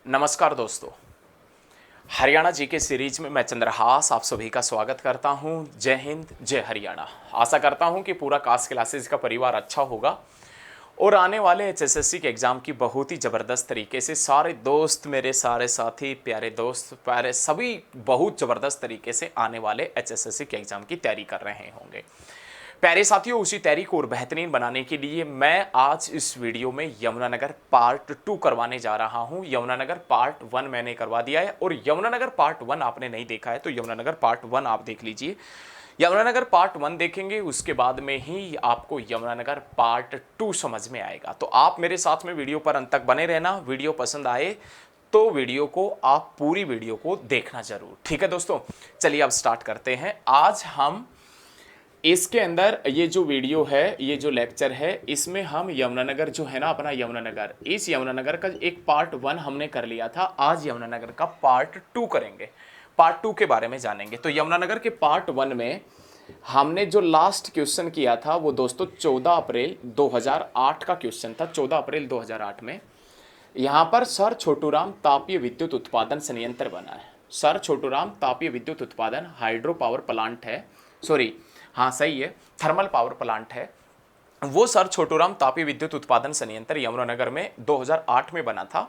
नमस्कार दोस्तों, हरियाणा जी के सीरीज में मैं चंद्रहास आप सभी का स्वागत करता हूं। जय हिंद, जय हरियाणा। आशा करता हूं कि पूरा कास्ट क्लासेस का परिवार अच्छा होगा और आने वाले एचएसएससी के एग्ज़ाम की बहुत ही ज़बरदस्त तरीके से सारे दोस्त, मेरे सारे साथी, प्यारे दोस्त, प्यारे सभी बहुत ज़बरदस्त तरीके से आने वाले एचएसएससी के एग्ज़ाम की तैयारी कर रहे होंगे। प्यारे साथियों, उसी तैयारी को और बेहतरीन बनाने के लिए मैं आज इस वीडियो में यमुनानगर पार्ट 2 करवाने जा रहा हूं। यमुनानगर पार्ट 1 मैंने करवा दिया है और यमुनानगर पार्ट 1 आपने नहीं देखा है तो यमुनानगर पार्ट 1 आप देख लीजिए। यमुनानगर पार्ट 1 देखेंगे, उसके बाद में ही आपको यमुनानगर पार्ट 2 समझ में आएगा। तो आप मेरे साथ में वीडियो पर अंत तक बने रहना। वीडियो पसंद आए तो वीडियो को आप पूरी वीडियो को देखना जरूर। ठीक है दोस्तों, चलिए अब स्टार्ट करते हैं। आज हम इसके अंदर ये जो वीडियो है, ये जो लेक्चर है, इसमें हम यमुनानगर जो है ना अपना यमुनानगर, इस यमुनानगर का एक पार्ट 1 हमने कर लिया था। आज यमुनानगर का पार्ट 2 करेंगे, पार्ट 2 के बारे में जानेंगे। तो यमुनानगर के पार्ट 1 में हमने जो लास्ट क्वेश्चन किया था वो दोस्तों 14 अप्रैल 2008 का क्वेश्चन था। 14 अप्रैल 2008 में यहाँ पर सर छोटूराम तापीय विद्युत उत्पादन संयंत्र बना है। सर छोटूराम तापीय विद्युत उत्पादन हाइड्रो पावर प्लांट है, सॉरी हाँ सही है, थर्मल पावर प्लांट है। वो सर छोटूराम तापीय विद्युत उत्पादन संयंत्र यमुनानगर में 2008 में बना था,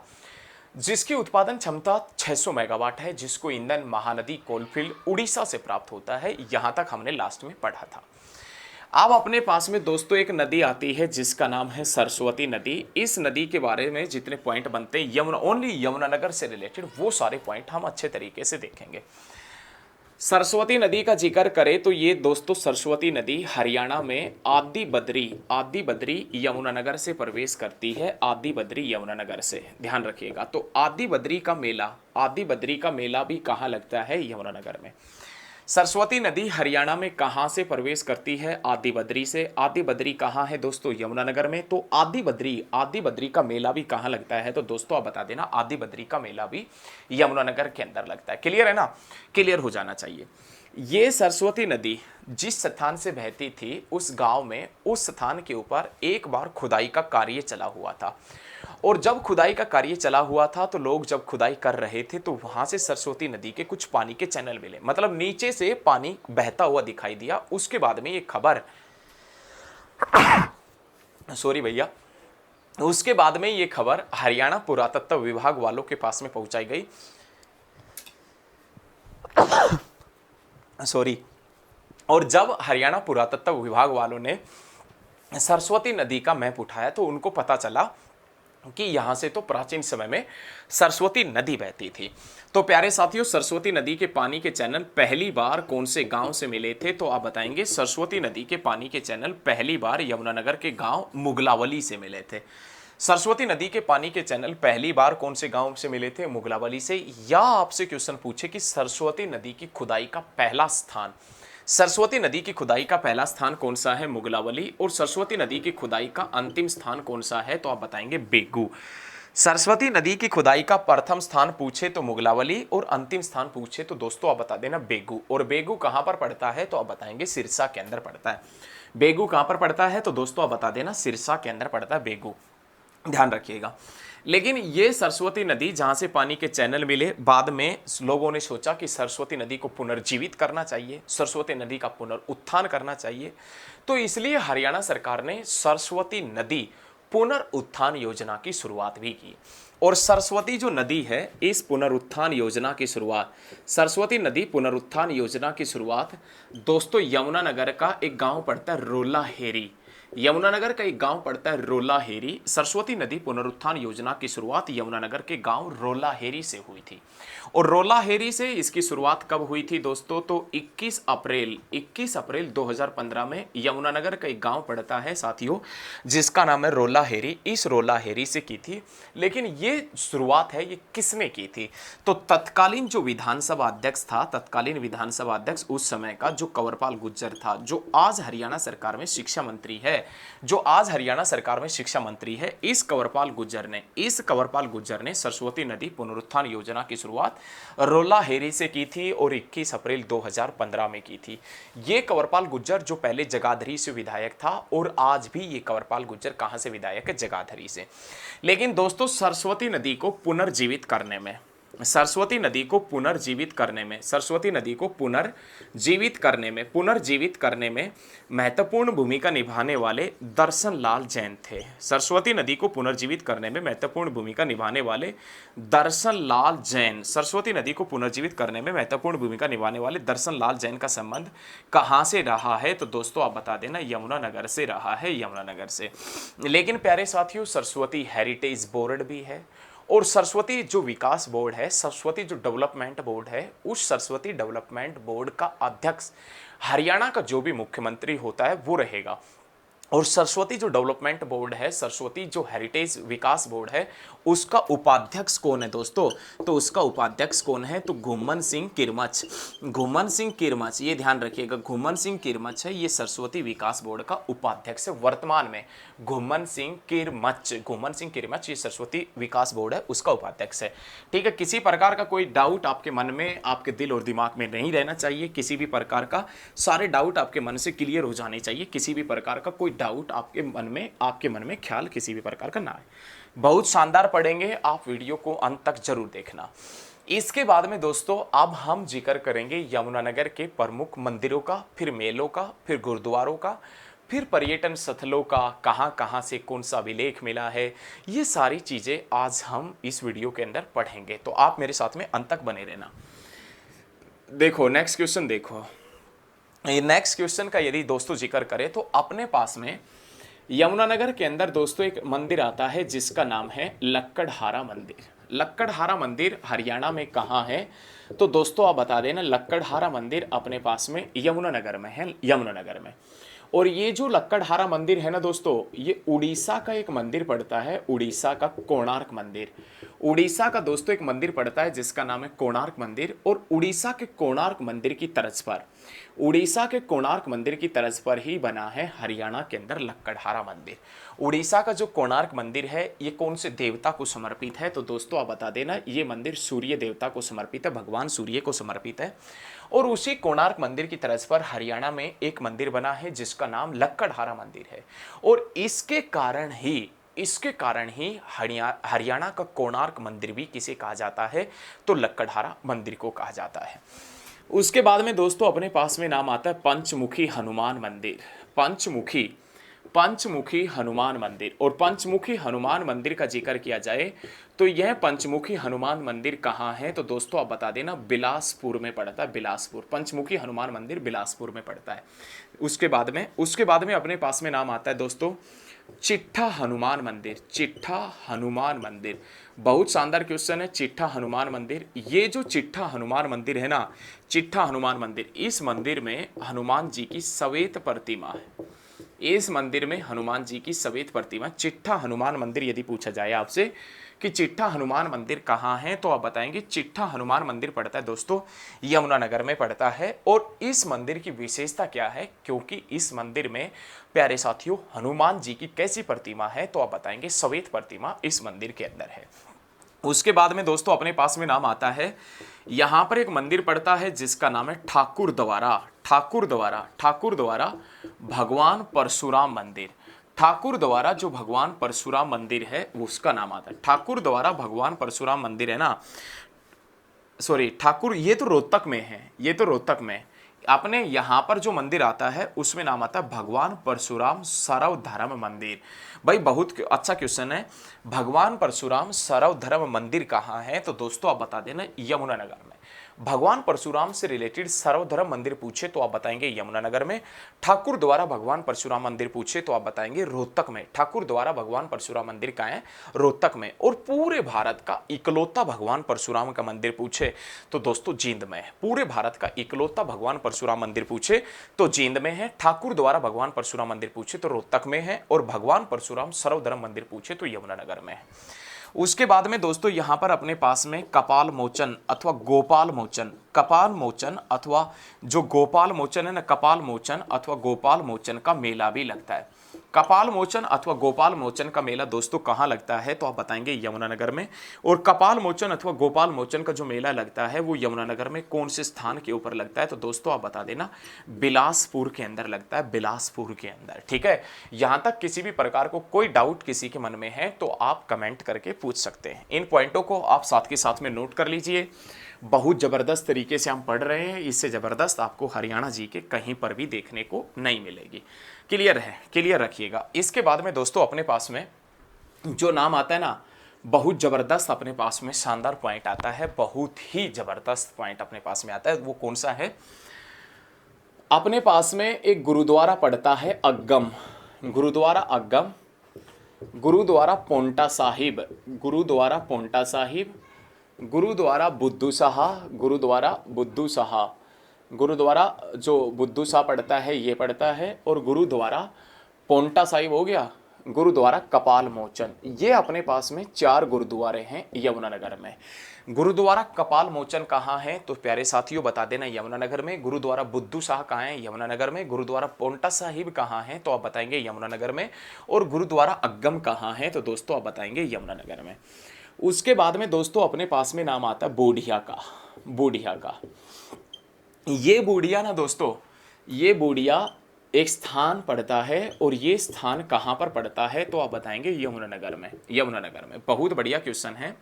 जिसकी उत्पादन क्षमता 600 मेगावाट है, जिसको ईंधन महानदी कोलफील्ड उड़ीसा से प्राप्त होता है। यहां तक हमने लास्ट में पढ़ा था। अब अपने पास में दोस्तों एक नदी आती है जिसका नाम है सरस्वती नदी। इस नदी के बारे में जितने पॉइंट बनते हैं ओनली यमुनानगर से रिलेटेड, वो सारे पॉइंट हम अच्छे तरीके से देखेंगे। सरस्वती नदी का जिक्र करें तो ये दोस्तों सरस्वती नदी हरियाणा में आदि बद्री यमुनानगर से प्रवेश करती है। आदि बद्री यमुनानगर से, ध्यान रखिएगा। तो आदि बद्री का मेला भी कहाँ लगता है? यमुनानगर में। सरस्वती नदी हरियाणा में कहाँ से प्रवेश करती है? आदि बद्री से। आदि बद्री कहाँ है दोस्तों? यमुनानगर में। तो आदि बद्री का मेला भी कहाँ लगता है? तो दोस्तों आप बता देना, आदि बद्री का मेला भी यमुनानगर के अंदर लगता है। क्लियर है ना? क्लियर हो जाना चाहिए। ये सरस्वती नदी जिस स्थान से बहती थी उस गांव में, उस स्थान के ऊपर एक बार खुदाई का कार्य चला हुआ था। और जब खुदाई का कार्य चला हुआ था तो लोग जब खुदाई कर रहे थे तो वहां से सरस्वती नदी के कुछ पानी के चैनल मिले, मतलब नीचे से पानी बहता हुआ दिखाई दिया। उसके बाद में ये खबर सॉरी भैया, उसके बाद में ये खबर हरियाणा पुरातत्व विभाग वालों के पास में पहुंचाई गई। सॉरी। और जब हरियाणा पुरातत्व विभाग वालों ने सरस्वती नदी का मैप उठाया तो उनको पता चला कि यहां से तो प्राचीन समय में सरस्वती नदी बहती थी। तो प्यारे साथियों, सरस्वती नदी के पानी के चैनल पहली बार कौन से गांव से मिले थे? तो आप बताएंगे सरस्वती नदी के पानी के चैनल पहली बार यमुनानगर के गांव मुगलावली से मिले थे। सरस्वती नदी के पानी के चैनल पहली बार कौन से गांव से मिले थे? मुगलावली से। या आपसे क्वेश्चन पूछे कि सरस्वती नदी की खुदाई का पहला स्थान, सरस्वती नदी की खुदाई का पहला स्थान कौन सा है? मुगलावली। और सरस्वती नदी की खुदाई का अंतिम स्थान कौन सा है? तो आप बताएंगे बेगू। सरस्वती नदी की खुदाई का प्रथम स्थान पूछे तो मुगलावली और अंतिम स्थान पूछे तो दोस्तों आप बता देना बेगू। और बेगू कहां पर पड़ता है? तो आप बताएंगे सिरसा के अंदर पड़ता है। बेगू कहां पर पड़ता है? तो दोस्तों आप बता देना सिरसा के अंदर पड़ता है बेगू, ध्यान रखिएगा। लेकिन ये सरस्वती नदी जहां से पानी के चैनल मिले, बाद में लोगों ने सोचा कि सरस्वती नदी को पुनर्जीवित करना चाहिए, सरस्वती नदी का पुनरुत्थान करना चाहिए। तो इसलिए हरियाणा सरकार ने सरस्वती नदी पुनरुत्थान योजना की शुरुआत भी की। और सरस्वती जो नदी है, इस पुनरुत्थान योजना की शुरुआत, सरस्वती नदी पुनरुत्थान योजना की शुरुआत दोस्तों यमुनानगर का एक गांव पड़ता है रोला हेरी। यमुनानगर का एक गांव पड़ता है रोला हेरी। सरस्वती नदी पुनरुत्थान योजना की शुरुआत यमुनानगर के गांव रोला हेरी से हुई थी। और रोला हेरी से इसकी शुरुआत कब हुई थी दोस्तों? तो 21 अप्रैल 2015 में यमुनानगर का एक गांव पड़ता है साथियों जिसका नाम है रोला हेरी। इस रोला हेरी से की थी। लेकिन ये शुरुआत है, ये किसने की थी? तो तत्कालीन जो विधानसभा अध्यक्ष था, तत्कालीन विधानसभा अध्यक्ष उस समय का जो कंवरपाल गुर्जर था, जो आज हरियाणा सरकार में शिक्षा मंत्री है, है, जो आज हरियाणा सरकार में शिक्षा मंत्री है, इस कंवरपाल गुज्जर ने सरस्वती नदी पुनरुत्थान योजना की शुरुआत रोलाहेरी से की थी और 21 अप्रैल 2015 में की थी। ये कंवरपाल गुज्जर जो पहले जगाधरी से विधायक था और आज भी ये कंवरपाल गुज्जर कहां से विधायक है? जगाधरी से। लेकिन दोस्तों सरस्वती नदी को पुनर्जीवित करने में महत्वपूर्ण भूमिका निभाने वाले दर्शन लाल जैन थे। सरस्वती नदी को पुनर्जीवित करने में महत्वपूर्ण भूमिका निभाने वाले दर्शन लाल जैन का संबंध कहां से रहा है? तो दोस्तों आप बता देना, यमुनानगर से रहा है, यमुनानगर से। लेकिन प्यारे साथियों, सरस्वती हेरिटेज बोर्ड भी है और सरस्वती जो विकास बोर्ड है, सरस्वती जो डेवलपमेंट बोर्ड है, उस सरस्वती डेवलपमेंट बोर्ड का अध्यक्ष हरियाणा का जो भी मुख्यमंत्री होता है वो रहेगा। और सरस्वती जो डेवलपमेंट बोर्ड है, सरस्वती जो हेरिटेज विकास बोर्ड है, उसका उपाध्यक्ष कौन है दोस्तों? तो उसका उपाध्यक्ष कौन है? तो घुमन सिंह किरमच, ये ध्यान रखिएगा, घुमन सिंह किरमच है, ये सरस्वती विकास बोर्ड का उपाध्यक्ष है वर्तमान में। घुमन सिंह किरमच ये सरस्वती विकास बोर्ड है, उसका उपाध्यक्ष है। ठीक है, किसी प्रकार का कोई डाउट आपके मन में, आपके दिल और दिमाग में नहीं रहना चाहिए। किसी भी प्रकार का, सारे डाउट आपके मन से क्लियर हो जाने चाहिए। किसी भी प्रकार का कोई डाउट आपके मन में ख्याल किसी भी प्रकार का ना आए। बहुत शानदार पढ़ेंगे, आप वीडियो को अंत तक जरूर देखना। इसके बाद में दोस्तों अब हम जिक्र करेंगे यमुनानगर के प्रमुख मंदिरों का, फिर मेलों का, फिर गुरुद्वारों का, फिर पर्यटन स्थलों का, कहां कहां से कौन सा अभिलेख मिला है, ये सारी चीजें आज हम इस वीडियो के अंदर पढ़ेंगे। तो आप मेरे साथ में अंत तक बने रहना। देखो नेक्स्ट क्वेश्चन, देखो ये नेक्स्ट क्वेश्चन का यदि दोस्तों जिक्र करें तो अपने पास में यमुनानगर के अंदर दोस्तों एक मंदिर आता है जिसका नाम है लक्कड़हारा मंदिर। लक्कड़हारा मंदिर हरियाणा में कहाँ है? तो दोस्तों आप बता देना, लक्कड़हारा मंदिर अपने पास में यमुनानगर में है, यमुनानगर में। और ये जो लक्कड़हारा मंदिर है ना दोस्तों, ये उड़ीसा का एक मंदिर पड़ता है, उड़ीसा का कोणार्क मंदिर। उड़ीसा का दोस्तों एक मंदिर पड़ता है जिसका नाम है कोणार्क मंदिर। और उड़ीसा के कोणार्क मंदिर की तर्ज पर, उड़ीसा के कोणार्क मंदिर की तर्ज पर ही बना है हरियाणा के अंदर लक्कड़हारा मंदिर। उड़ीसा का जो कोणार्क मंदिर है ये कौन से देवता को समर्पित है? तो दोस्तों आप बता देना, ये मंदिर सूर्य देवता को समर्पित है, भगवान सूर्य को समर्पित है। और उसी कोणार्क मंदिर की तर्ज पर हरियाणा में एक मंदिर बना है जिसका नाम लक्कड़हारा मंदिर है। और इसके कारण ही हरियाणा का कोणार्क मंदिर भी किसे कहा जाता है? तो लक्कड़हारा मंदिर को कहा जाता है। उसके बाद में दोस्तों अपने पास में नाम आता है पंचमुखी हनुमान मंदिर। पंचमुखी हनुमान मंदिर। और पंचमुखी हनुमान मंदिर का जिक्र किया जाए तो यह पंचमुखी हनुमान मंदिर कहाँ है? तो दोस्तों आप बता देना, बिलासपुर में पड़ता है, बिलासपुर। पंचमुखी हनुमान मंदिर बिलासपुर में पड़ता है। उसके बाद में अपने पास में नाम आता है दोस्तों चिट्ठा हनुमान मंदिर। बहुत शानदार क्वेश्चन है, चिट्ठा हनुमान मंदिर। ये जो चिट्ठा हनुमान मंदिर है ना, चिट्ठा हनुमान मंदिर, इस मंदिर में हनुमान जी की श्वेत प्रतिमा है। इस मंदिर में हनुमान जी की श्वेत प्रतिमा। चिट्ठा हनुमान मंदिर यदि पूछा जाए आपसे कि चिट्ठा हनुमान मंदिर कहाँ है, तो आप बताएंगे चिट्ठा हनुमान मंदिर पड़ता है दोस्तों यमुनानगर में पड़ता है। और इस मंदिर की विशेषता क्या है? क्योंकि इस मंदिर में प्यारे साथियों हनुमान जी की कैसी प्रतिमा है? तो आप बताएंगे श्वेत प्रतिमा इस मंदिर के अंदर है। उसके बाद में दोस्तों अपने पास में नाम आता है, यहां पर एक मंदिर पड़ता है जिसका नाम है ठाकुर द्वारा भगवान परशुराम मंदिर। ठाकुर द्वारा जो भगवान परशुराम मंदिर है उसका नाम आता है ठाकुर द्वारा भगवान परशुराम मंदिर है ना, सॉरी ठाकुर, ये तो रोहतक में अपने यहाँ पर जो मंदिर आता है उसमें नाम आता है भगवान परशुराम सर्वधर्म मंदिर। भाई बहुत अच्छा क्वेश्चन है, भगवान परशुराम सर्वधर्म मंदिर कहाँ है? तो दोस्तों आप बता देना यमुनानगर में। भगवान परशुराम से रिलेटेड सर्वधर्म मंदिर पूछे तो आप बताएंगे यमुनानगर में। ठाकुर द्वारा भगवान परशुराम मंदिर पूछे तो आप बताएंगे रोहतक में। ठाकुर द्वारा भगवान परशुराम मंदिर कहाँ है? रोहतक में। और पूरे भारत का इकलौता भगवान परशुराम का मंदिर पूछे तो दोस्तों जींद में है। पूरे भारत का इकलौता भगवान परशुराम मंदिर पूछे तो जींद में है। ठाकुर द्वारा भगवान परशुराम मंदिर पूछे तो रोहतक में है। और भगवान परशुराम सर्वधर्म मंदिर पूछे तो यमुनानगर में है। उसके बाद में दोस्तों यहां पर अपने पास में कपाल मोचन अथवा गोपाल मोचन अथवा जो गोपाल मोचन है ना, कपाल मोचन अथवा गोपाल मोचन का मेला भी लगता है। कपाल मोचन अथवा गोपाल मोचन का मेला दोस्तों कहाँ लगता है, तो आप बताएंगे यमुनानगर में। और कपाल मोचन अथवा गोपाल मोचन का जो मेला लगता है वो यमुनानगर में कौन से स्थान के ऊपर लगता है, तो दोस्तों आप बता देना बिलासपुर के अंदर लगता है, बिलासपुर के अंदर। ठीक है, यहां तक किसी भी प्रकार को कोई डाउट किसी के मन में है तो आप कमेंट करके पूछ सकते हैं। इन पॉइंटों को आप साथ के साथ में नोट कर लीजिए। बहुत ज़बरदस्त तरीके से हम पढ़ रहे हैं, इससे ज़बरदस्त आपको हरियाणा जी के कहीं पर भी देखने को नहीं मिलेगी। क्लियर है, क्लियर रखिएगा। इसके बाद में दोस्तों अपने पास में जो नाम आता है ना, बहुत ज़बरदस्त अपने पास में शानदार पॉइंट आता है, बहुत ही ज़बरदस्त पॉइंट अपने पास में आता है। वो कौन सा है, अपने पास में एक गुरुद्वारा पड़ता है अग्गम, गुरुद्वारा अग्गम, गुरुद्वारा पोंटा साहिब, गुरुद्वारा पोंटा साहिब, गुरुद्वारा बुद्धू साहा, गुरुद्वारा बुद्धू साहा, गुरुद्वारा जो बुद्धू साह पड़ता है ये पड़ता है, और गुरुद्वारा पोंटा साहिब हो गया, गुरुद्वारा कपाल मोचन। ये अपने पास में 4 गुरुद्वारे हैं यमुनानगर में। गुरुद्वारा कपाल मोचन कहाँ है, तो प्यारे साथियों बता देना यमुनानगर में। गुरुद्वारा बुद्धू शाह कहाँ है, यमुनानगर में। गुरुद्वारा पोंटा साहिब कहाँ है, तो आप बताएंगे यमुनानगर में। और गुरुद्वारा अग्गम कहाँ है, तो दोस्तों आप बताएंगे यमुनानगर में। उसके बाद में दोस्तों अपने पास में नाम आता है बूढ़िया का, बूढ़िया का। ये बूढ़िया ना दोस्तों, ये बूढ़िया एक स्थान पड़ता है, और ये स्थान कहाँ पर पड़ता है, तो आप बताएंगे यमुनानगर में, यमुनानगर में। बहुत बढ़िया क्वेश्चन है।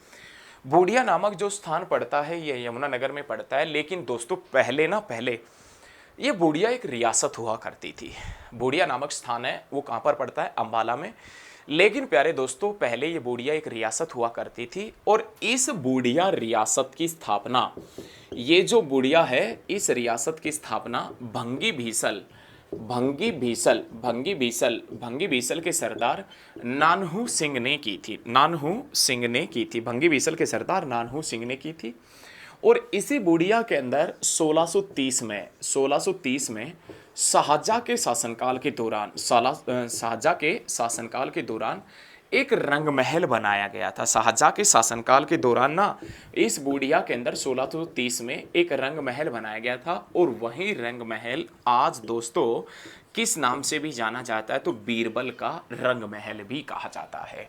बूढ़िया नामक जो स्थान पड़ता है ये यमुनानगर में पड़ता है, लेकिन दोस्तों पहले ये बूढ़िया एक रियासत हुआ करती थी। बूढ़िया नामक स्थान है वो कहाँ पर पड़ता है, अंबाला में। लेकिन प्यारे दोस्तों पहले ये बूढ़िया एक रियासत हुआ करती थी, और इस बूढ़िया रियासत की स्थापना, ये जो बूढ़िया है इस रियासत की स्थापना भंगी भीसल के सरदार नानहू सिंह ने की थी, नानहू सिंह ने की थी, भंगी भीसल के सरदार नानहू सिंह ने की थी। और इसी बूढ़िया के अंदर 1630 में शाहजहाँ के शासनकाल के दौरान, शाहजहाँ के शासनकाल के दौरान एक रंग महल बनाया गया था। शाहजहाँ के शासनकाल के दौरान ना इस बूढ़िया के अंदर 1630 में एक रंग महल बनाया गया था, और वही रंग महल आज दोस्तों किस नाम से भी जाना जाता है, तो बीरबल का रंग महल भी कहा जाता है।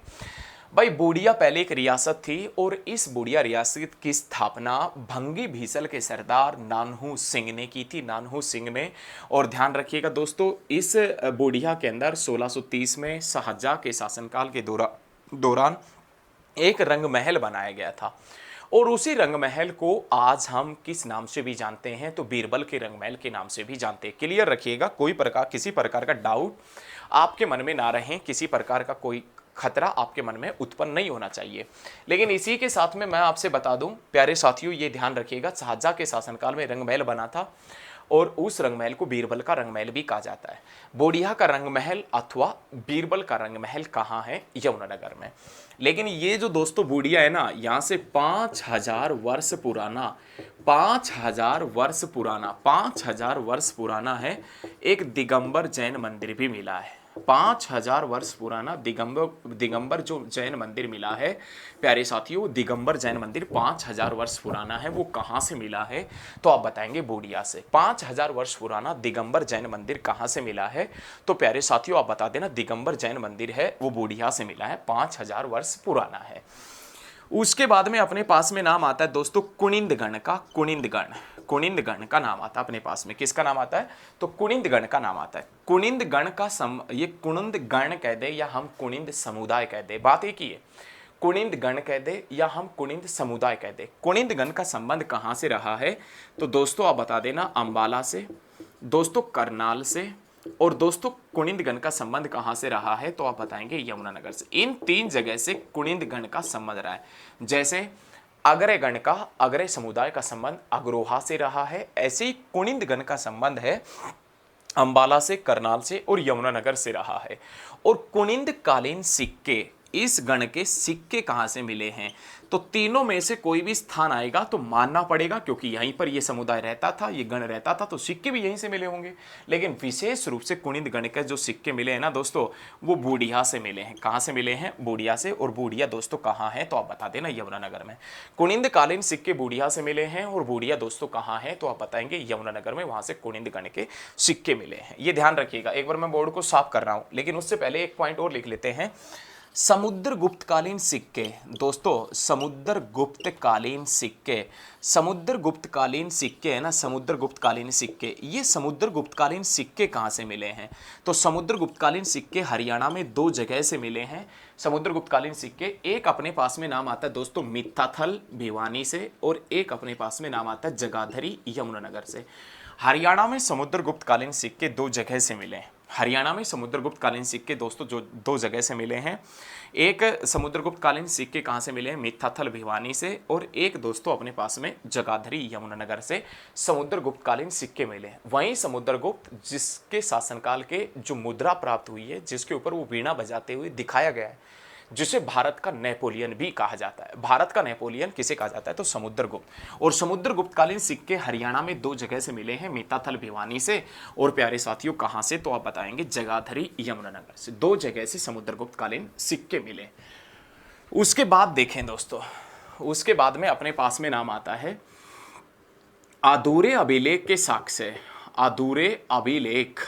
भाई बूढ़िया पहले एक रियासत थी, और इस बूढ़िया रियासत की स्थापना भंगी भीसल के सरदार नानहू सिंह ने की थी, नानहू सिंह ने। और ध्यान रखिएगा दोस्तों इस बूढ़िया के अंदर 1630 में शाहजहाँ के शासनकाल के दौरान एक रंग महल बनाया गया था, और उसी रंग महल को आज हम किस नाम से भी जानते हैं, तो बीरबल के रंग महल के नाम से भी जानते हैं। क्लियर रखिएगा, किसी प्रकार का डाउट आपके मन में ना रहे, किसी प्रकार का कोई खतरा आपके मन में उत्पन्न नहीं होना चाहिए। लेकिन इसी के साथ में मैं आपसे बता दूं प्यारे साथियों, ये ध्यान रखिएगा शाहजहाँ के शासनकाल में रंग महल बना था, और उस रंग महल को बीरबल का रंग महल भी कहा जाता है। बूढ़िया का रंग महल अथवा बीरबल का रंग महल कहाँ है, यमुनानगर में। लेकिन ये जो दोस्तों बूढ़िया है ना, यहाँ से 5000 वर्ष पुराना, 5000 वर्ष पुराना है एक दिगंबर जैन मंदिर भी मिला है। 5000 वर्ष पुराना दिगंबर जो जैन मंदिर मिला है प्यारे साथियों, दिगंबर जैन मंदिर 5000 वर्ष पुराना है। वो कहाँ से मिला है, तो आप बताएंगे बूढ़िया से। 5000 वर्ष पुराना दिगंबर जैन मंदिर कहाँ से मिला है, तो प्यारे साथियों आप बता देना दिगंबर जैन मंदिर है वो बूढ़िया से मिला है, 5000 वर्ष पुराना है। उसके बाद में अपने पास में नाम आता है दोस्तों कुनिंदगण का, कुनिंदगण का नाम आता है अपने पास में। किसका नाम आता है, तो कुनिंदगण का नाम आता है। कुनिंदगण का ये कुनिंदगण कह दे या हम कुनिंद समुदाय कह दे, बात एक ही है। कुनिंदगण कह दे या हम कुनिंद समुदाय कह दे। कुनिंदगण का संबंध कहाँ से रहा है, तो दोस्तों आप बता देना अंबाला से, दोस्तों करनाल से, और दोस्तों कुनिंदगण का संबंध कहाँ से रहा है, तो आप बताएंगे यमुनानगर से। इन 3 जगह से कुनिंदगण का संबंध रहा है। जैसे अग्रगण का, अग्रय समुदाय का संबंध अग्रोहा से रहा है, ऐसे ही कुनिंदगण का संबंध है अंबाला से, करनाल से और यमुनानगर से रहा है। और कुनिंद कालीन सिक्के, इस गण के सिक्के कहां से मिले हैं? तो तीनों में से कोई भी स्थान आएगा तो मानना पड़ेगा, क्योंकि यहीं पर यह समुदाय रहता था, ये गण रहता था, तो सिक्के भी यहीं से मिले होंगे। लेकिन विशेष रूप से कुनिंद गण के जो सिक्के मिले हैं ना दोस्तों, वो बूढ़िया से मिले हैं। कहां से मिले हैं? बूढ़िया से। और बूढ़िया दोस्तों कहां है? तो आप बता देना, यमुनानगर में। कुनिंद कालीन सिक्के बूढ़िया से मिले हैं, और बूढ़िया दोस्तों कहां है? तो आप बताएंगे यमुनानगर में, वहां से कुनिंद गण के सिक्के मिले हैं। ये ध्यान रखिएगा। एक बार मैं बोर्ड को साफ कर रहा हूं, लेकिन उससे पहले एक पॉइंट और लिख लेते हैं। समुद्रगुप्तकालीन सिक्के दोस्तों, समुद्रगुप्तकालीन सिक्के, समुद्रगुप्तकालीन सिक्के है ना, समुद्रगुप्तकालीन सिक्के, ये समुद्रगुप्तकालीन सिक्के कहाँ से मिले हैं? तो समुद्रगुप्तकालीन सिक्के हरियाणा में दो जगह से मिले हैं। समुद्रगुप्तकालीन सिक्के, एक अपने पास में नाम आता है दोस्तों मित्ताथल भिवानी से, और एक अपने पास में नाम आता है जगाधरी यमुनानगर से। हरियाणा में समुद्रगुप्तकालीन सिक्के दो जगह से मिले हैं। हरियाणा में समुद्रगुप्तकालीन सिक्के दोस्तों जो दो जगह से मिले हैं। एक समुद्रगुप्तकालीन सिक्के कहाँ से मिले हैं? मित्ताथल भिवानी से, और एक दोस्तों अपने पास में जगाधरी यमुनानगर से समुद्रगुप्तकालीन सिक्के मिले हैं। वहीं समुद्रगुप्त जिसके शासनकाल के जो मुद्रा प्राप्त हुई है, जिसके ऊपर वो वीणा बजाते हुए दिखाया गया है, जिसे भारत का नेपोलियन भी कहा जाता है। भारत का नेपोलियन किसे कहा जाता है? तो समुद्रगुप्त। और समुद्रगुप्तकालीन सिक्के हरियाणा में दो जगह से मिले हैं, मित्ताथल भिवानी से, और प्यारे साथियों कहां से? तो आप बताएंगे जगाधरी यमुनानगर से। दो जगह से समुद्रगुप्तकालीन सिक्के मिले। उसके बाद देखें दोस्तों, उसके बाद में अपने पास में नाम आता है अधूरे अभिलेख के साक्ष्य। अधूरे अभिलेख,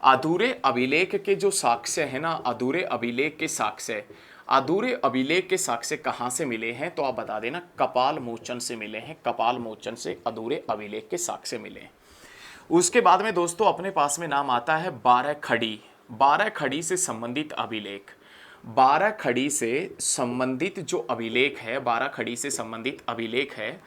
अधूरे अभिलेख के जो साक्ष्य है ना, अधूरे अभिलेख के साक्ष्य, अधूरे अभिलेख के साक्ष्य कहाँ से मिले हैं? तो आप बता देना कपाल मोचन से मिले हैं। कपाल मोचन से अधूरे अभिलेख के साक्ष्य मिले हैं। उसके बाद में दोस्तों अपने पास में नाम आता है 12 खड़ी। 12 खड़ी से संबंधित अभिलेख। 12 खड़ी से संबंधित जो अभिलेख है, 12 खड़ी से संबंधित अभिलेख है,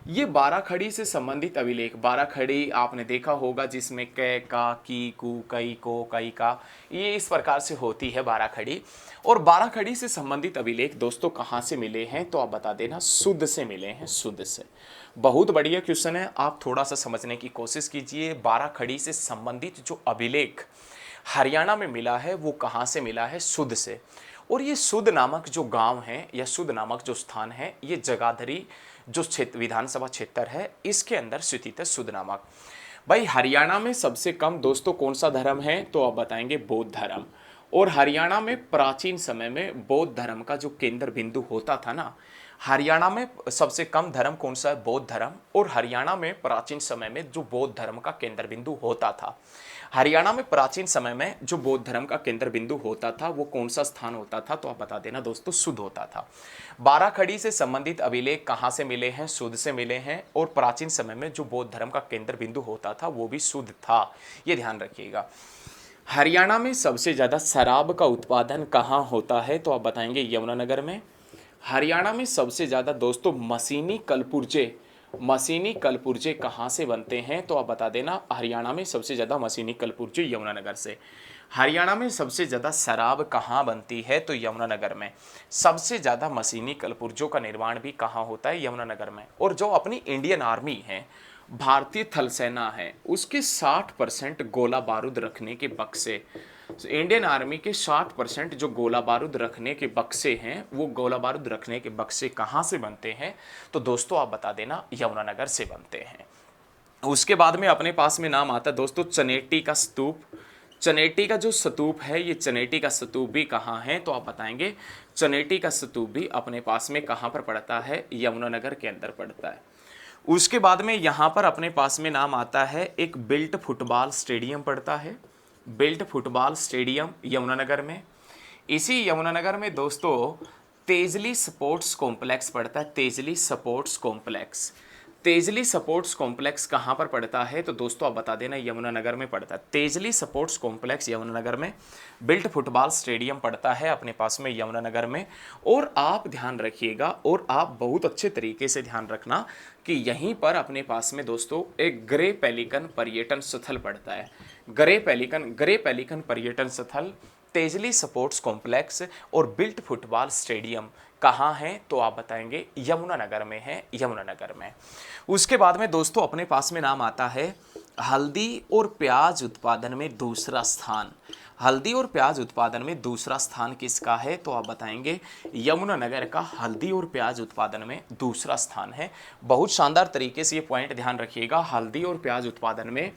ये 12 खड़ी से संबंधित अभिलेख। 12 खड़ी आपने देखा होगा जिसमें कै का की कु कई को कई का, ये इस प्रकार से होती है 12 खड़ी। और 12 खड़ी से संबंधित अभिलेख दोस्तों कहाँ से मिले हैं? तो आप बता देना सुध से मिले हैं, सुध से। बहुत बढ़िया क्वेश्चन है, आप थोड़ा सा समझने की कोशिश कीजिए। 12 खड़ी से संबंधित जो अभिलेख हरियाणा में मिला है वो कहाँ से मिला है? सुध से। और ये सुध नामक जो गांव है या सुध नामक जो स्थान है, ये जगाधरी जो क्षेत्र विधानसभा क्षेत्र है इसके अंदर स्थित है सुध नामक। भाई हरियाणा में सबसे कम दोस्तों कौन सा धर्म है? तो आप बताएंगे बौद्ध धर्म। और हरियाणा में प्राचीन समय में बौद्ध धर्म का जो केंद्र बिंदु होता था ना, हरियाणा में सबसे कम धर्म कौन सा है? बौद्ध धर्म। और हरियाणा में प्राचीन समय में जो बौद्ध धर्म का केंद्र बिंदु होता था, हरियाणा में प्राचीन समय में जो बौद्ध धर्म का केंद्र बिंदु होता था वो कौन सा स्थान होता था? तो आप बता देना दोस्तों सुध होता था। 12 खड़ी से संबंधित अभिलेख कहाँ से मिले हैं? सुध से मिले हैं। और प्राचीन समय में जो बौद्ध धर्म का केंद्र बिंदु होता था वो भी सुध था, ये ध्यान रखिएगा। हरियाणा में सबसे ज्यादा शराब का उत्पादन कहाँ होता है? तो आप बताएंगे यमुनानगर में। हरियाणा में सबसे ज्यादा दोस्तों मशीनी कलपुर्जे, मशीनी कलपुर्जे कहाँ से बनते हैं? तो आप बता देना हरियाणा में सबसे ज़्यादा मशीनी कलपुर्जे यमुनानगर से। हरियाणा में सबसे ज़्यादा शराब कहाँ बनती है? तो यमुनानगर में। सबसे ज़्यादा मशीनी कलपुर्जों का निर्माण भी कहाँ होता है? यमुनानगर में। और जो अपनी इंडियन आर्मी है, भारतीय थल सेना है, उसके 60% गोला बारूद रखने के बक्से, इंडियन आर्मी के 60% जो गोला बारूद रखने के बक्से हैं, वो गोला बारूद रखने के बक्से कहाँ से बनते हैं? तो दोस्तों आप बता देना यमुनानगर से बनते हैं। उसके बाद में अपने पास में नाम आता है दोस्तों चनेटी का स्तूप। चनेटी का जो स्तूप है, ये चनेटी का स्तूप भी कहाँ है? तो आप बताएंगे चनेटी का स्तूप भी अपने पास में कहाँ पर पड़ता है? यमुनानगर के अंदर पड़ता है। उसके बाद में यहाँ पर अपने पास में नाम आता है एक बिल्ट फुटबॉल स्टेडियम पड़ता है। बिल्ट फुटबॉल स्टेडियम यमुनानगर में। इसी यमुनानगर में दोस्तों तेजली स्पोर्ट्स कॉम्प्लेक्स पड़ता है। Tejli sports complex, Tejli sports complex कहाँ पर पड़ता है? तो दोस्तों आप बता देना यमुनानगर में पड़ता है। तेजली स्पोर्ट्स कॉम्प्लेक्स यमुनानगर में। बिल्ट फुटबॉल स्टेडियम पड़ता है अपने पास में यमुनानगर में। और आप ध्यान रखिएगा, और आप बहुत अच्छे तरीके से ध्यान रखना कि यहीं पर अपने पास में दोस्तों एक ग्रे पेलिकन पर्यटन स्थल पड़ता है। ग्रे पेलिकन पर्यटन स्थल, तेजली स्पोर्ट्स कॉम्प्लेक्स और बिल्ट फुटबॉल स्टेडियम कहाँ है? तो आप बताएंगे यमुनानगर में है, यमुनानगर में। उसके बाद में दोस्तों अपने पास में नाम आता है हल्दी और प्याज उत्पादन में दूसरा स्थान। हल्दी और प्याज उत्पादन में दूसरा स्थान किसका है? तो आप बताएंगे यमुनानगर का हल्दी और प्याज उत्पादन में दूसरा स्थान है। बहुत शानदार तरीके से ये पॉइंट ध्यान रखिएगा, हल्दी और प्याज उत्पादन में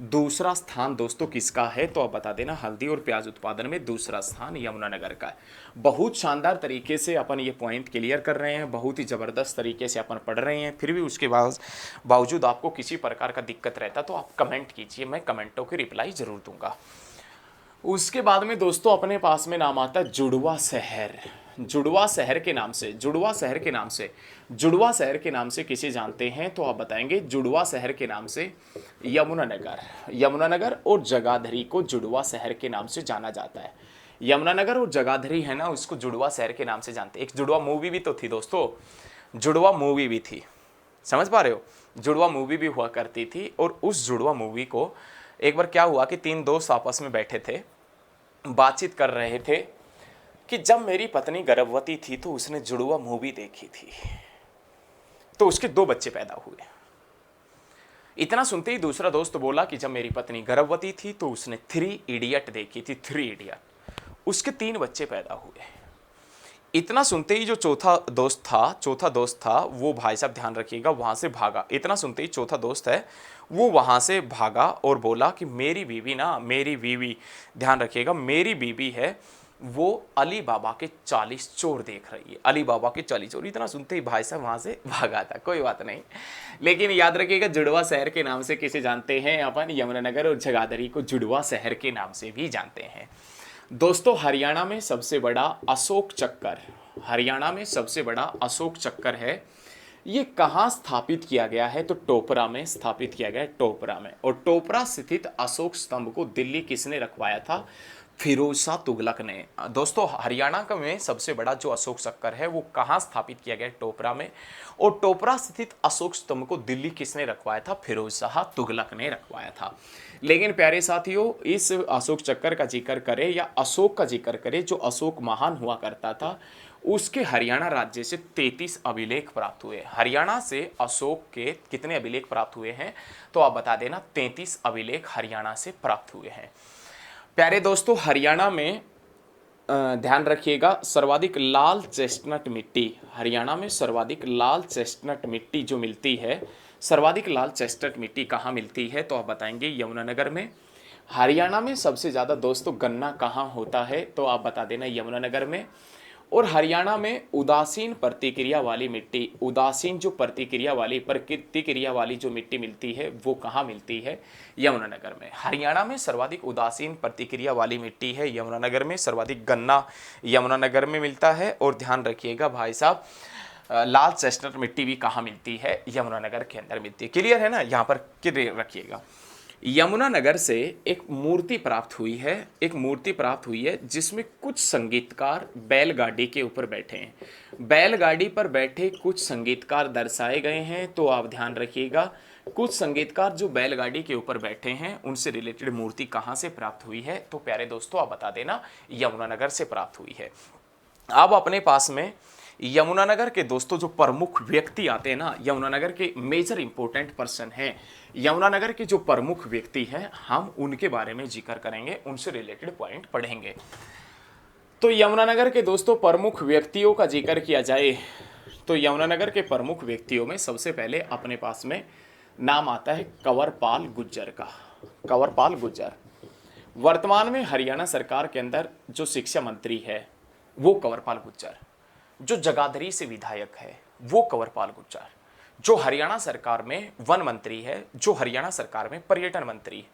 दूसरा स्थान दोस्तों किसका है? तो आप बता देना हल्दी और प्याज उत्पादन में दूसरा स्थान यमुनानगर का है। बहुत शानदार तरीके से अपन ये पॉइंट क्लियर कर रहे हैं, बहुत ही ज़बरदस्त तरीके से अपन पढ़ रहे हैं। फिर भी उसके बावजूद आपको किसी प्रकार का दिक्कत रहता तो आप कमेंट कीजिए, मैं कमेंटों की रिप्लाई जरूर दूंगा। उसके बाद में दोस्तों अपने पास में नाम आता है जुड़वा शहर। जुड़वा शहर के नाम से, जुड़वा शहर के नाम से, जुड़वा शहर के नाम से किसे जानते हैं? तो आप बताएंगे जुड़वा शहर के नाम से यमुनानगर। यमुनानगर और जगाधरी को जुड़वा शहर के नाम से जाना जाता है। यमुनानगर और जगाधरी है ना, उसको जुड़वा शहर के नाम से जानते हैं। एक जुड़वा मूवी भी तो थी दोस्तों, जुड़वा मूवी भी थी, समझ पा रहे हो? जुड़वा मूवी भी हुआ करती थी। और उस जुड़वा मूवी को एक बार क्या हुआ कि तीन दोस्त आपस में बैठे थे, बातचीत कर रहे थे कि जब मेरी पत्नी गर्भवती थी तो उसने जुड़वा मूवी देखी थी, तो उसके 2 बच्चे पैदा हुए। इतना सुनते ही दूसरा दोस्त बोला कि जब मेरी पत्नी गर्भवती थी तो उसने 3 इडियट देखी थी, 3 इडियट, उसके 3 बच्चे पैदा हुए। इतना सुनते ही जो चौथा दोस्त था वो, भाई साहब ध्यान रखिएगा, वहां से भागा। इतना सुनते ही चौथा दोस्त है वो वहां से भागा और बोला कि मेरी बीवी, ध्यान रखिएगा, मेरी बीवी है वो अली बाबा के 40 चोर देख रही है, अली बाबा के 40 चोर। इतना सुनते ही भाई साहब वहां से भागा था। कोई बात नहीं, लेकिन याद रखिएगा जुड़वा शहर के नाम से किसे जानते हैं अपन? यमुनानगर और जगाधरी को जुड़वा शहर के नाम से भी जानते हैं। दोस्तों हरियाणा में सबसे बड़ा अशोक चक्कर, हरियाणा में सबसे बड़ा अशोक चक्कर है, ये कहाँ स्थापित किया गया है? तो टोपरा में स्थापित किया गया है, टोपरा में। और टोपरा स्थित अशोक स्तंभ को दिल्ली किसने रखवाया था? फिरोज शाह तुगलक ने। दोस्तों हरियाणा का में सबसे बड़ा जो अशोक चक्कर है वो कहाँ स्थापित किया गया है? टोपरा में। और टोपरा स्थित अशोक स्तंभ को दिल्ली किसने रखवाया था? फिरोज शाह तुगलक ने रखवाया था। लेकिन प्यारे साथियों, इस अशोक चक्कर का जिक्र करें या अशोक का जिक्र करें, जो अशोक महान हुआ करता था, उसके हरियाणा राज्य से 33 अभिलेख प्राप्त हुए। हरियाणा से अशोक के कितने अभिलेख प्राप्त हुए हैं? तो आप बता देना 33 अभिलेख हरियाणा से प्राप्त हुए हैं। प्यारे दोस्तों हरियाणा में ध्यान रखिएगा सर्वाधिक लाल चेस्टनट मिट्टी, हरियाणा में सर्वाधिक लाल चेस्टनट मिट्टी जो मिलती है, सर्वाधिक लाल चेस्टनट मिट्टी कहाँ मिलती है? तो आप बताएंगे यमुनानगर में। हरियाणा में सबसे ज़्यादा दोस्तों गन्ना कहाँ होता है? तो आप बता देना यमुनानगर में। और हरियाणा में उदासीन प्रतिक्रिया वाली मिट्टी, उदासीन जो प्रतिक्रिया वाली जो मिट्टी मिलती है वो कहाँ मिलती है? यमुनानगर में। हरियाणा में सर्वाधिक उदासीन प्रतिक्रिया वाली मिट्टी है यमुनानगर में। सर्वाधिक गन्ना यमुनानगर में मिलता है। और ध्यान रखिएगा भाई साहब, लाल चेस्टनट मिट्टी भी कहाँ मिलती है? यमुनानगर के अंदर मिलती है। क्लियर है ना? यहाँ पर क्लियर रखिएगा। यमुनानगर से एक मूर्ति प्राप्त हुई है, एक मूर्ति प्राप्त हुई है जिसमें कुछ संगीतकार बैलगाड़ी के ऊपर बैठे हैं। बैलगाड़ी पर बैठे कुछ संगीतकार दर्शाए गए हैं। तो आप ध्यान रखिएगा, कुछ संगीतकार जो बैलगाड़ी के ऊपर बैठे हैं उनसे रिलेटेड मूर्ति कहाँ से प्राप्त हुई है? तो प्यारे दोस्तों आप बता देना यमुनानगर से प्राप्त हुई है। अब अपने पास में यमुनानगर के दोस्तों जो प्रमुख व्यक्ति आते हैं ना, यमुनानगर के मेजर इंपॉर्टेंट पर्सन हैं, यमुनानगर के जो प्रमुख व्यक्ति हैं हम उनके बारे में जिक्र करेंगे, उनसे रिलेटेड पॉइंट पढ़ेंगे। तो यमुनानगर के दोस्तों प्रमुख व्यक्तियों का जिक्र किया जाए तो यमुनानगर के प्रमुख व्यक्तियों में सबसे पहले अपने पास में नाम आता है कंवरपाल गुर्जर का। कंवरपाल गुर्जर वर्तमान में हरियाणा सरकार के अंदर जो शिक्षा मंत्री है वो कंवरपाल गुर्जर, जो जगाधरी से विधायक है वो कंवरपाल गुर्जर, जो हरियाणा सरकार में वन मंत्री है, जो हरियाणा सरकार में पर्यटन मंत्री है।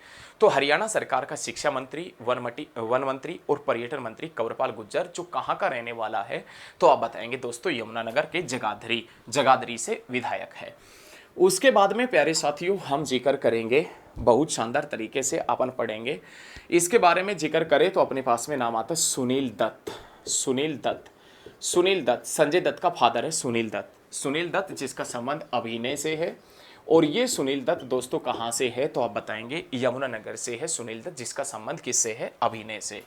तो हरियाणा सरकार का शिक्षा मंत्री, वन मंत्री और पर्यटन मंत्री कंवरपाल गुर्जर जो कहाँ का रहने वाला है? तो आप बताएंगे दोस्तों यमुनानगर के जगाधरी से विधायक है। उसके बाद में प्यारे साथियों हम जिक्र करेंगे, बहुत शानदार तरीके से अपन पढ़ेंगे। इसके बारे में जिक्र करें तो अपने पास में नाम आता है सुनील दत्त। सुनील दत्त संजय दत्त का फादर है सुनील दत्त जिसका संबंध अभिनय से है। और ये सुनील दत्त दोस्तों कहाँ से है? तो आप बताएंगे यमुनानगर से है सुनील दत्त, जिसका संबंध किससे है? अभिनय से।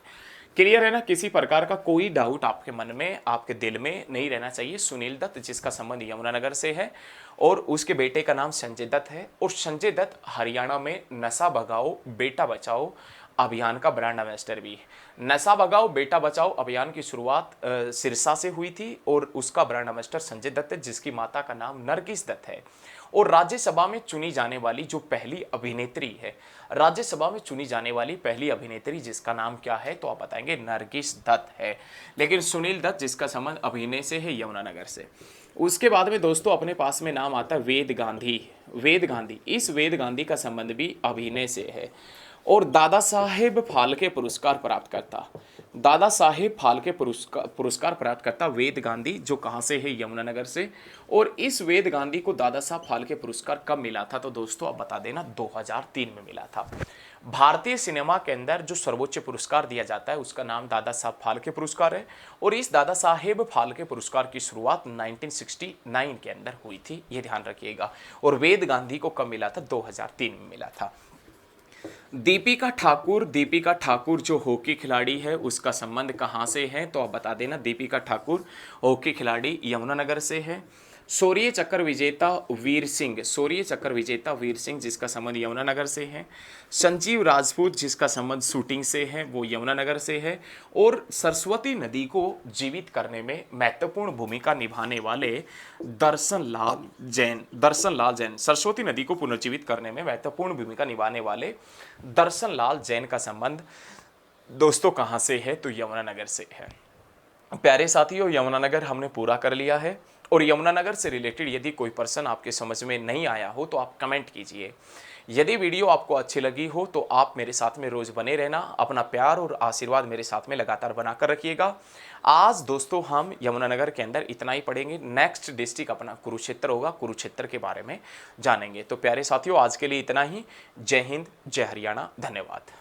क्लियर है ना? किसी प्रकार का कोई डाउट आपके मन में, आपके दिल में नहीं रहना चाहिए। सुनील दत्त जिसका संबंध यमुनानगर से है और उसके बेटे का नाम संजय दत्त है। और संजय दत्त हरियाणा में नशा भगाओ बेटा बचाओ अभियान का ब्रांड एम्बेसडर भी है। नशा भगाओ बेटा बचाओ अभियान की शुरुआत सिरसा से हुई थी और उसका ब्रांड एम्बेसडर संजय दत्त है, जिसकी माता का नाम नरगिस दत्त है। और राज्यसभा में चुनी जाने वाली जो पहली अभिनेत्री है, राज्यसभा में चुनी जाने वाली पहली अभिनेत्री जिसका नाम क्या है, तो आप बताएंगे नरगिस दत्त है। लेकिन सुनील दत्त जिसका संबंध अभिनय से है, यमुनानगर से। उसके बाद में दोस्तों अपने पास में नाम आता है वेद गांधी। वेद गांधी, इस वेद गांधी का संबंध भी अभिनय से है और दादा साहेब फाल्के पुरस्कार प्राप्त करता, दादा साहेब फाल्के पुरस्कार प्राप्त करता वेद गांधी, जो कहाँ से है, यमुनानगर से। और इस वेद गांधी को दादा साहब फाल्के पुरस्कार कब मिला था, तो दोस्तों आप बता देना 2003 में मिला था। भारतीय सिनेमा के अंदर जो सर्वोच्च पुरस्कार दिया जाता है उसका नाम दादा साहब फाल्के पुरस्कार है और इस दादा साहेब फाल्के पुरस्कार की शुरुआत 1969 के अंदर हुई थी, ये ध्यान रखिएगा। और वेद गांधी को कब मिला था, 2003 में मिला था। दीपिका ठाकुर, दीपिका ठाकुर जो हॉकी खिलाड़ी है उसका संबंध कहाँ से है, तो आप बता देना। दीपिका ठाकुर हॉकी खिलाड़ी यमुनानगर से है। शौर्य चक्र विजेता वीर सिंह, शौर्य चक्र विजेता वीर सिंह जिसका संबंध यमुनानगर से है। संजीव राजपूत जिसका संबंध शूटिंग से है, वो यमुनानगर से है। और सरस्वती नदी को जीवित करने में महत्वपूर्ण भूमिका निभाने वाले दर्शन लाल जैन, सरस्वती नदी को पुनर्जीवित करने में महत्वपूर्ण भूमिका निभाने वाले दर्शन लाल जैन का संबंध दोस्तों कहाँ से है, तो यमुनानगर से है। प्यारे साथियों, यमुनानगर हमने पूरा कर लिया है और यमुनानगर से रिलेटेड यदि कोई पर्सन आपके समझ में नहीं आया हो तो आप कमेंट कीजिए। यदि वीडियो आपको अच्छी लगी हो तो आप मेरे साथ में रोज बने रहना, अपना प्यार और आशीर्वाद मेरे साथ में लगातार बनाकर रखिएगा। आज दोस्तों हम यमुनानगर के अंदर इतना ही पढ़ेंगे। नेक्स्ट डिस्ट्रिक्ट अपना कुरुक्षेत्र होगा, कुरुक्षेत्र के बारे में जानेंगे। तो प्यारे साथियों आज के लिए इतना ही। जय हिंद, जय हरियाणा, धन्यवाद।